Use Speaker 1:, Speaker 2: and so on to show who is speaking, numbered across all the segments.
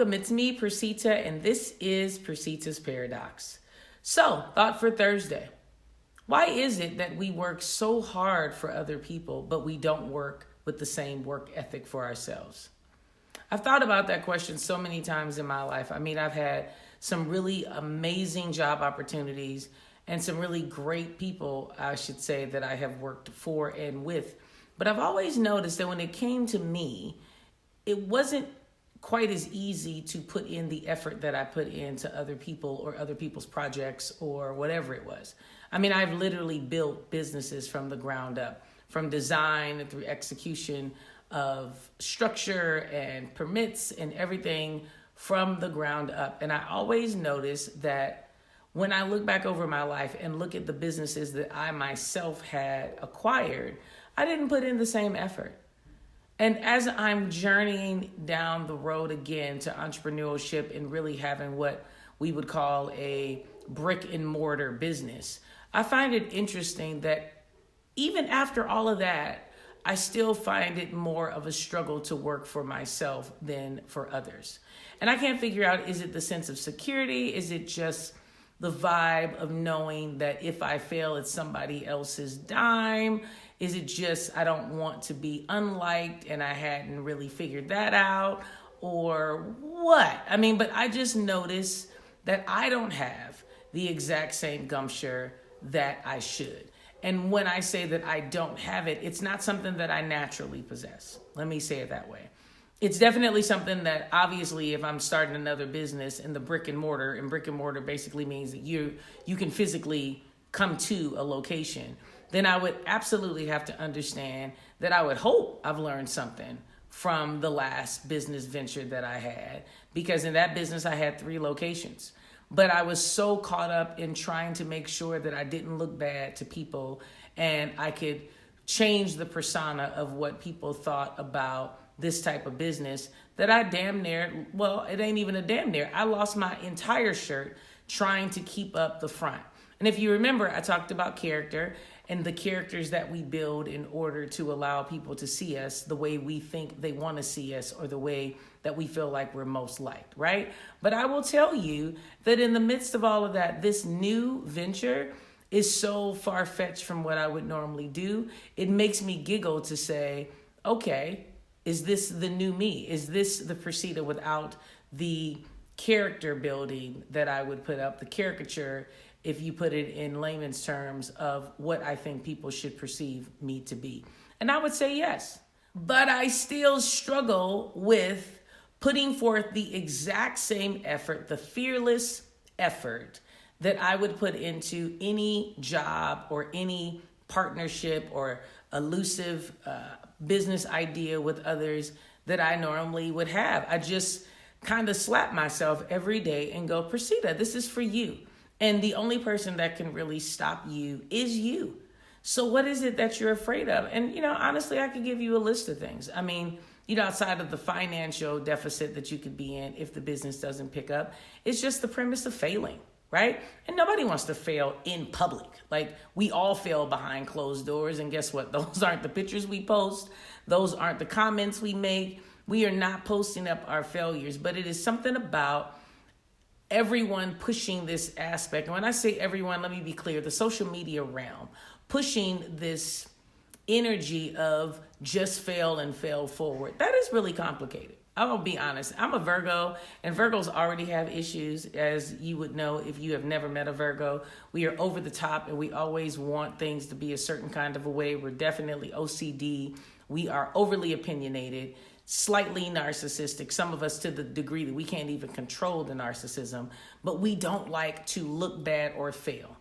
Speaker 1: welcome. It's me, Percita, and this is Percita's Paradox. So, thought for Thursday. Why is it that we work so hard for other people, but we don't work with the same work ethic for ourselves? I've thought about that question so many times in my life. I mean, I've had some really amazing job opportunities and some really great people, I should say, that I have worked for and with. But I've always noticed that when it came to me, it wasn't quite as easy to put in the effort that I put into other people or other people's projects or whatever it was. I mean, I've literally built businesses from the ground up, from design through execution of structure and permits and everything from the ground up. And I always notice that when I look back over my life and look at the businesses that I myself had acquired, I didn't put in the same effort. And as I'm journeying down the road again to entrepreneurship and really having what we would call a brick and mortar business, I find it interesting that even after all of that, I still find it more of a struggle to work for myself than for others. And I can't figure out, is it the sense of security? Is it just the vibe of knowing that if I fail, it's somebody else's dime? Is it just I don't want to be unliked and I hadn't really figured that out, or what? I mean, but I just notice that I don't have the exact same gumption that I should. And when I say that I don't have it, it's not something that I naturally possess. Let me say it that way. It's definitely something that obviously if I'm starting another business in the brick and mortar basically means that you can physically come to a location, then I would absolutely have to understand that I would hope I've learned something from the last business venture that I had, because in that business I had 3 locations. But I was so caught up in trying to make sure that I didn't look bad to people and I could change the persona of what people thought about this type of business that I damn near, well, it ain't even a damn near, I lost my entire shirt trying to keep up the front. And if you remember, I talked about character and the characters that we build in order to allow people to see us the way we think they want to see us or the way that we feel like we're most liked, right? But I will tell you that in the midst of all of that, this new venture is so far-fetched from what I would normally do. It makes me giggle to say, okay, is this the new me? Is this the Percita without the character building that I would put up, the caricature, if you put it in layman's terms, of what I think people should perceive me to be? And I would say yes. But I still struggle with putting forth the exact same effort, the fearless effort that I would put into any job or any partnership or elusive business idea with others that I normally would have. I just kind of slap myself every day and go, Percita, this is for you. And the only person that can really stop you is you. So what is it that you're afraid of? And, honestly, I could give you a list of things. I mean, outside of the financial deficit that you could be in if the business doesn't pick up, it's just the premise of failing, right? And nobody wants to fail in public. Like, we all fail behind closed doors. And guess what? Those aren't the pictures we post. Those aren't the comments we make. We are not posting up our failures, but it is something about everyone pushing this aspect. And when I say everyone, let me be clear, the social media realm, pushing this energy of just fail and fail forward. That is really complicated. I will be honest. I'm a Virgo, and Virgos already have issues, as you would know if you have never met a Virgo. We are over the top, and we always want things to be a certain kind of a way. We're definitely OCD. We are overly opinionated, slightly narcissistic, some of us to the degree that we can't even control the narcissism, but we don't like to look bad or fail.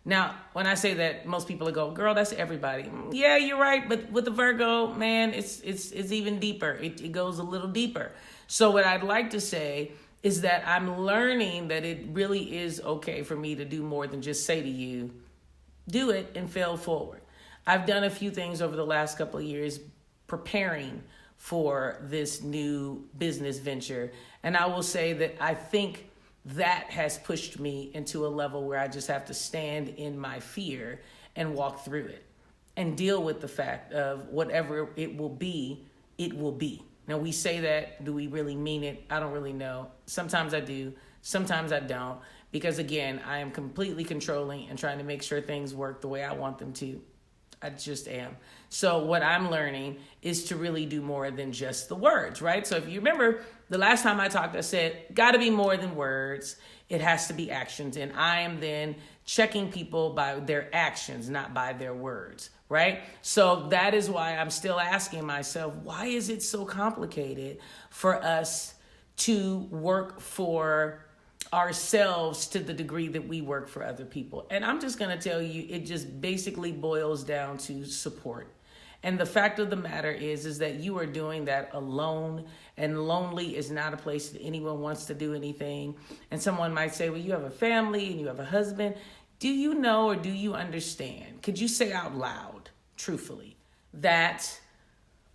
Speaker 1: Now, when I say that, most people will go, girl, that's everybody. Yeah, you're right. But with the Virgo, man, it's even deeper. It goes a little deeper. So what I'd like to say is that I'm learning that it really is okay for me to do more than just say to you, do it and fail forward. I've done a few things over the last couple of years preparing for this new business venture. And I will say that I think that has pushed me into a level where I just have to stand in my fear and walk through it and deal with the fact of whatever it will be, it will be. Now, we say that, do we really mean it? I don't really know. Sometimes I do, sometimes I don't, because again, I am completely controlling and trying to make sure things work the way I want them to. I just am. So what I'm learning is to really do more than just the words, right? So if you remember the last time I talked, I said, got to be more than words. It has to be actions. And I am then checking people by their actions, not by their words, right? So that is why I'm still asking myself, why is it so complicated for us to work for ourselves to the degree that we work for other people? And I'm just going to tell you, it just basically boils down to support. And the fact of the matter is that you are doing that alone, and lonely is not a place that anyone wants to do anything. And someone might say, well, you have a family and you have a husband. Do you know, or do you understand? Could you say out loud, truthfully, that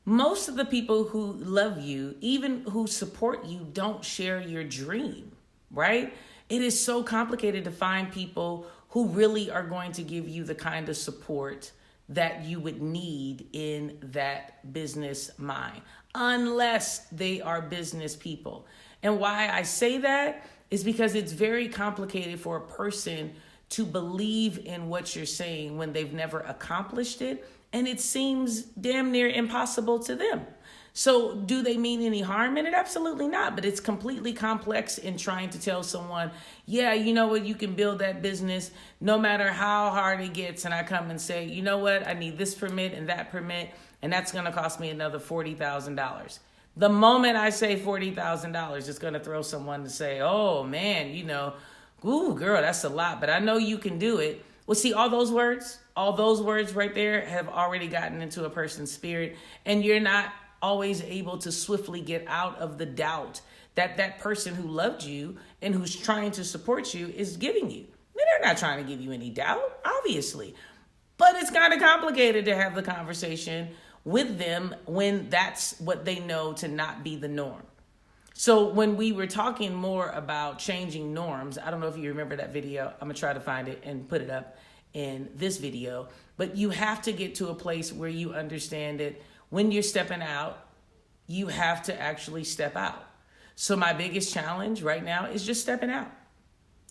Speaker 1: most of the people who love you, even who support you, don't share your dream, right? It is so complicated to find people who really are going to give you the kind of support that you would need in that business mind, unless they are business people. And why I say that is because it's very complicated for a person to believe in what you're saying when they've never accomplished it, and it seems damn near impossible to them. So do they mean any harm in it? Absolutely not. But it's completely complex in trying to tell someone, yeah, you know what, you can build that business no matter how hard it gets. And I come and say, you know what, I need this permit and that permit, and that's going to cost me another $40,000. The moment I say $40,000, it's going to throw someone to say, oh man, you know, ooh, girl, that's a lot, but I know you can do it. Well, see, all those words right there have already gotten into a person's spirit, and you're not always able to swiftly get out of the doubt that that person who loved you and who's trying to support you is giving you. They're not trying to give you any doubt, obviously. But it's kind of complicated to have the conversation with them when that's what they know to not be the norm. So when we were talking more about changing norms, I don't know if you remember that video. I'm going to try to find it and put it up in this video. But you have to get to a place where you understand it. When you're stepping out, you have to actually step out. So my biggest challenge right now is just stepping out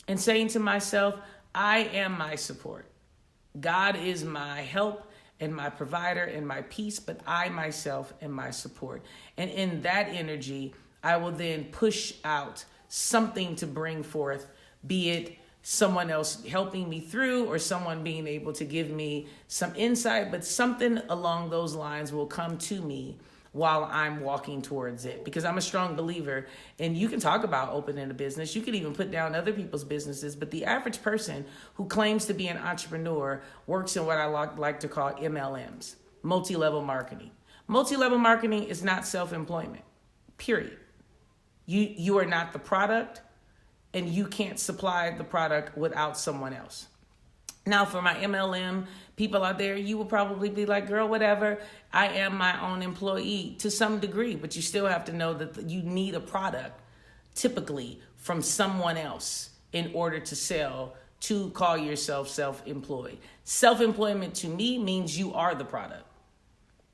Speaker 1: and saying to myself, I am my support. God is my help and my provider and my peace, but I myself am my support. And in that energy, I will then push out something to bring forth, be it someone else helping me through or someone being able to give me some insight, but something along those lines will come to me while I'm walking towards it. Because I'm a strong believer, and you can talk about opening a business. You can even put down other people's businesses, but the average person who claims to be an entrepreneur works in what I like to call MLMs, multi-level marketing. Multi-level marketing is not self-employment, period. You are not the product, and you can't supply the product without someone else. Now, for my MLM people out there, you will probably be like, girl, whatever. I am my own employee to some degree, but you still have to know that you need a product typically from someone else in order to sell, to call yourself self-employed. Self-employment to me means you are the product.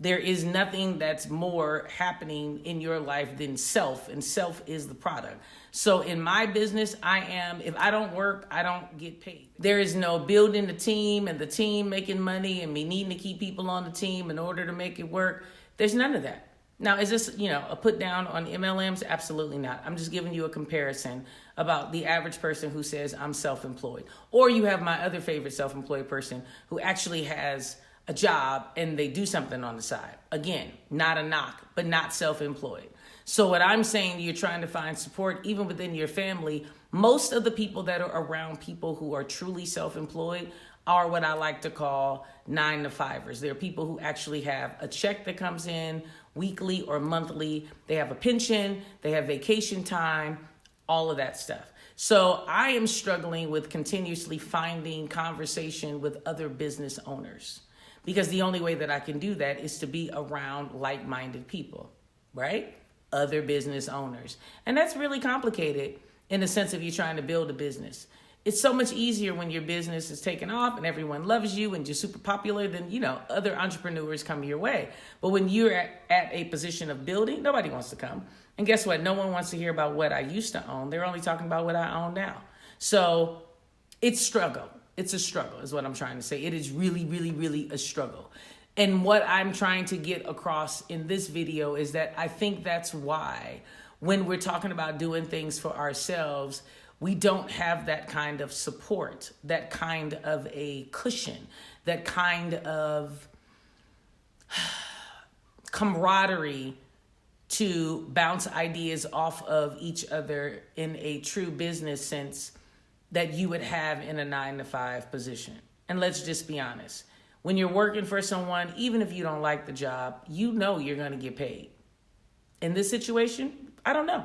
Speaker 1: There is nothing that's more happening in your life than self, and self is the product. So in my business, if I don't work, I don't get paid. There is no building the team and the team making money and me needing to keep people on the team in order to make it work. There's none of that. Now, is this, a put down on MLMs? Absolutely not. I'm just giving you a comparison about the average person who says I'm self-employed. Or you have my other favorite self-employed person who actually has a job and they do something on the side. Again, not a knock, but not self-employed. So what I'm saying, you're trying to find support even within your family. Most of the people that are around people who are truly self-employed are what I like to call 9-to-5ers. They're people who actually have a check that comes in weekly or monthly. They have a pension, they have vacation time, all of that stuff. So I am struggling with continuously finding conversation with other business owners, because the only way that I can do that is to be around like-minded people, right? Other business owners. And that's really complicated in the sense of you trying to build a business. It's so much easier when your business is taking off and everyone loves you and you're super popular than, other entrepreneurs come your way. But when you're at a position of building, nobody wants to come. And guess what? No one wants to hear about what I used to own. They're only talking about what I own now. So it's struggle. It's a struggle is what I'm trying to say. It is really, really, really a struggle. And what I'm trying to get across in this video is that I think that's why when we're talking about doing things for ourselves, we don't have that kind of support, that kind of a cushion, that kind of camaraderie to bounce ideas off of each other in a true business sense that you would have in a 9-to-5 position. And let's just be honest. When you're working for someone, even if you don't like the job, you know you're going to get paid. In this situation, I don't know.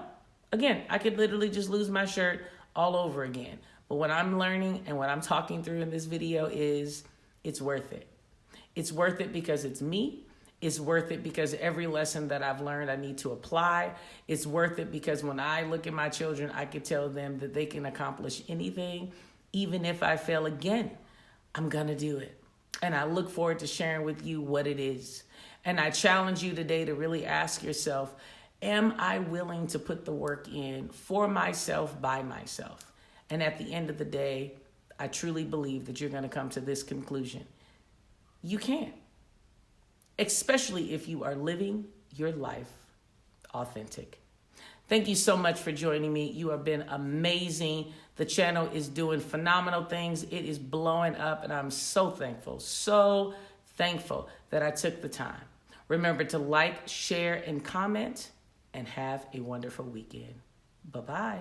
Speaker 1: Again, I could literally just lose my shirt all over again. But what I'm learning and what I'm talking through in this video is it's worth it. It's worth it because it's me. It's worth it because every lesson that I've learned, I need to apply. It's worth it because when I look at my children, I can tell them that they can accomplish anything. Even if I fail again, I'm going to do it. And I look forward to sharing with you what it is. And I challenge you today to really ask yourself, am I willing to put the work in for myself, by myself? And at the end of the day, I truly believe that you're going to come to this conclusion. You can, especially if you are living your life authentic. Thank you so much for joining me. You have been amazing. The channel is doing phenomenal things. It is blowing up, and I'm so thankful that I took the time. Remember to like, share, and comment. And have a wonderful weekend. Bye-bye.